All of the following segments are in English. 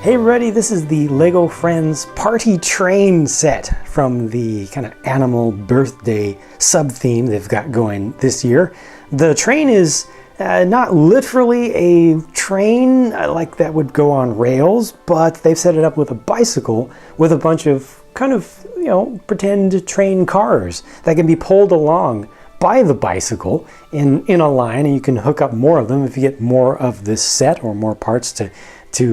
Hey everybody, this is the LEGO Friends Party Train set from the kind of animal birthday sub-theme they've got going this year. The train is not literally a train like that would go on rails, but they've set it up with a bicycle with a bunch of kind of, pretend train cars that can be pulled along by the bicycle in a line, and you can hook up more of them if you get more of this set or more parts to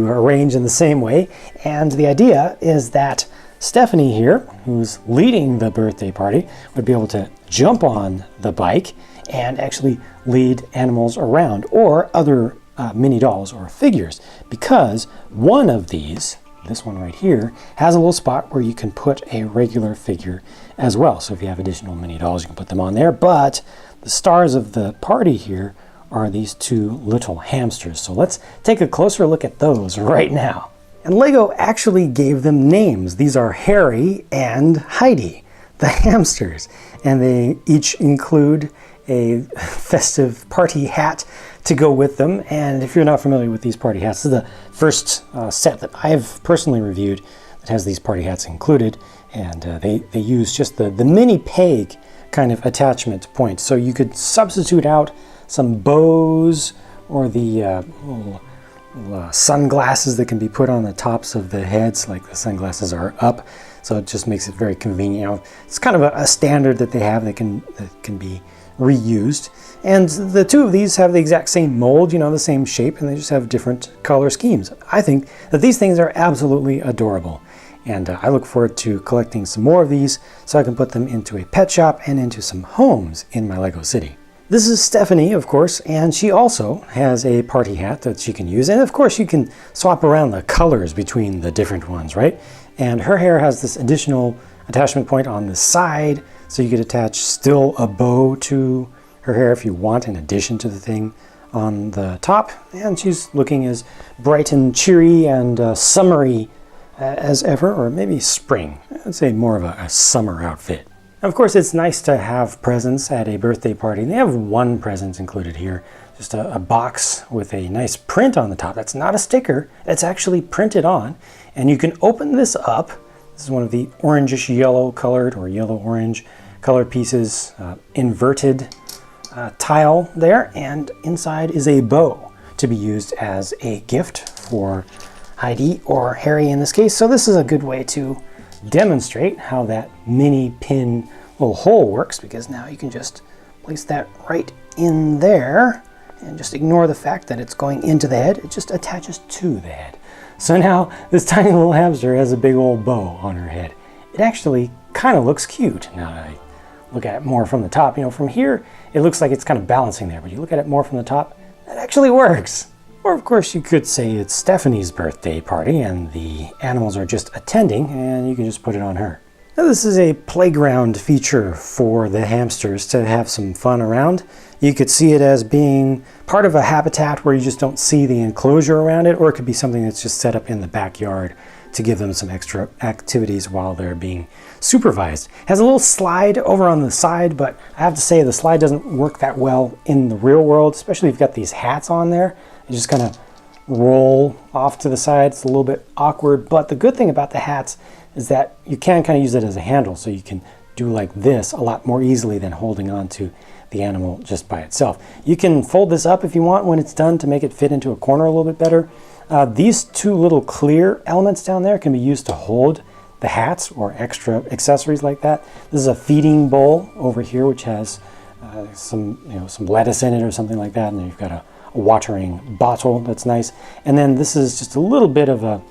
arrange in the same way. And the idea is that Stephanie here, who's leading the birthday party, would be able to jump on the bike and actually lead animals around, or other mini dolls or figures, because one of these, this one right here, has a little spot where you can put a regular figure as well. So if you have additional mini dolls, you can put them on there. But the stars of the party here are these two little hamsters. So let's take a closer look at those right now. And LEGO actually gave them names. These are Harry and Heidi, the hamsters. And they each include a festive party hat to go with them. And if you're not familiar with these party hats, this is the first set that I've personally reviewed that has these party hats included. And they use just the mini peg kind of attachment point. So you could substitute out some bows or the little sunglasses that can be put on the tops of the heads, like the sunglasses are up. So it just makes it very convenient. It's kind of a standard that they have that can be reused. And the two of these have the exact same mold, the same shape, and they just have different color schemes. I think that these things are absolutely adorable. And I look forward to collecting some more of these so I can put them into a pet shop and into some homes in my LEGO city. This is Stephanie, of course, and she also has a party hat that she can use. And of course, you can swap around the colors between the different ones, right? And her hair has this additional attachment point on the side, so you could attach still a bow to her hair if you want, in addition to the thing on the top. And she's looking as bright and cheery and summery as ever, or maybe spring. I'd say more of a summer outfit. Of course, it's nice to have presents at a birthday party. They have one present included here, just a box with a nice print on the top. That's not a sticker, it's actually printed on. And you can open this up. This is one of the orangish yellow colored or yellow-orange color pieces, inverted tile there. And inside is a bow to be used as a gift for Heidi or Harry in this case. So this is a good way to demonstrate how that mini pin little hole works, because now you can just place that right in there and just ignore the fact that it's going into the head. It just attaches to the head. So now this tiny little hamster has a big old bow on her head. It actually kind of looks cute. Now that I look at it more from the top, from here it looks like it's kind of balancing there, but you look at it more from the top, that actually works. Or of course you could say it's Stephanie's birthday party and the animals are just attending, and you can just put it on her. Now this is a playground feature for the hamsters to have some fun around. You could see it as being part of a habitat where you just don't see the enclosure around it, or it could be something that's just set up in the backyard to give them some extra activities while they're being supervised. It has a little slide over on the side, but I have to say the slide doesn't work that well in the real world, especially if you've got these hats on there. You just kind of roll off to the side. It's a little bit awkward, but the good thing about the hats is that you can kind of use it as a handle, so you can do like this a lot more easily than holding on to the animal just by itself. You can fold this up if you want when it's done to make it fit into a corner a little bit better. These two little clear elements down there can be used to hold the hats or extra accessories like that. This is a feeding bowl over here, which has some lettuce in it or something like that, and then you've got a watering bottle that's nice. And then this is just a little bit of a,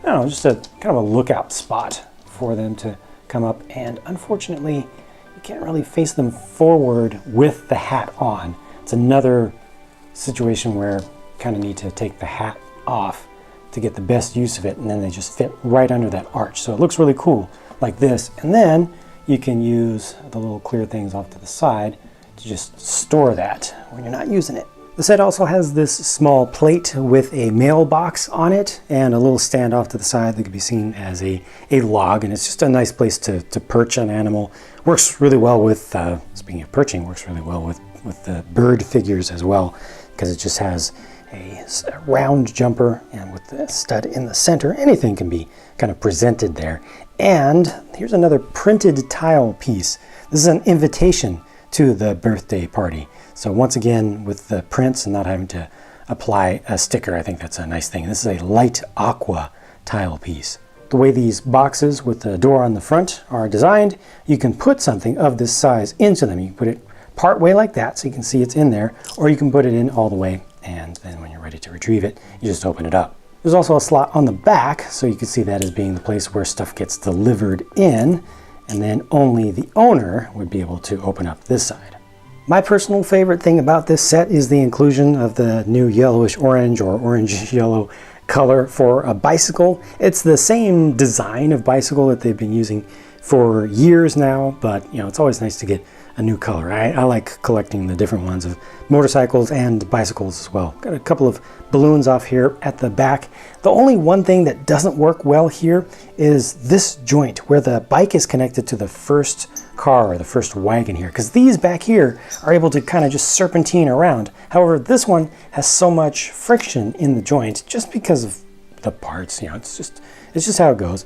just a kind of a lookout spot for them to come up. And unfortunately, you can't really face them forward with the hat on. It's another situation where you kind of need to take the hat off to get the best use of it, and then they just fit right under that arch. So it looks really cool like this. And then you can use the little clear things off to the side to just store that when you're not using it. The set also has this small plate with a mailbox on it and a little stand off to the side that can be seen as a log, and it's just a nice place to perch an animal. Works really well with, speaking of perching, works really well with the bird figures as well, because it just has a round jumper, and with the stud in the center, anything can be kind of presented there. And here's another printed tile piece. This is an invitation to the birthday party. So once again, with the prints and not having to apply a sticker, I think that's a nice thing. This is a light aqua tile piece. The way these boxes with the door on the front are designed, you can put something of this size into them. You can put it part way like that so you can see it's in there, or you can put it in all the way, and then when you're ready to retrieve it, you just open it up. There's also a slot on the back, so you can see that as being the place where stuff gets delivered in, and then only the owner would be able to open up this side. My personal favorite thing about this set is the inclusion of the new yellowish orange or orange yellow color for a bicycle. It's the same design of bicycle that they've been using for years now, but you know, it's always nice to get a new color. I like collecting the different ones of motorcycles and bicycles as well. Got a couple of balloons off here at the back. The only one thing that doesn't work well here is this joint where the bike is connected to the first car or the first wagon here, because these back here are able to kind of just serpentine around. However, this one has so much friction in the joint just because of the parts. You know, it's just how it goes.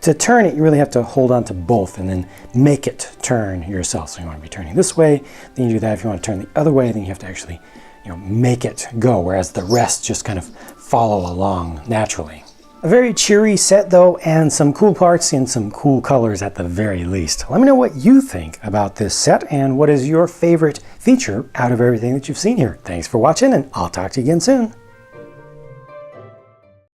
To turn it, you really have to hold on to both and then make it turn yourself. So you want to be turning this way, then you do that. If you want to turn the other way, then you have to actually, you know, make it go, whereas the rest just kind of follow along naturally. A very cheery set though, and some cool parts in some cool colors at the very least. Let me know what you think about this set and what is your favorite feature out of everything that you've seen here. Thanks for watching, and I'll talk to you again soon.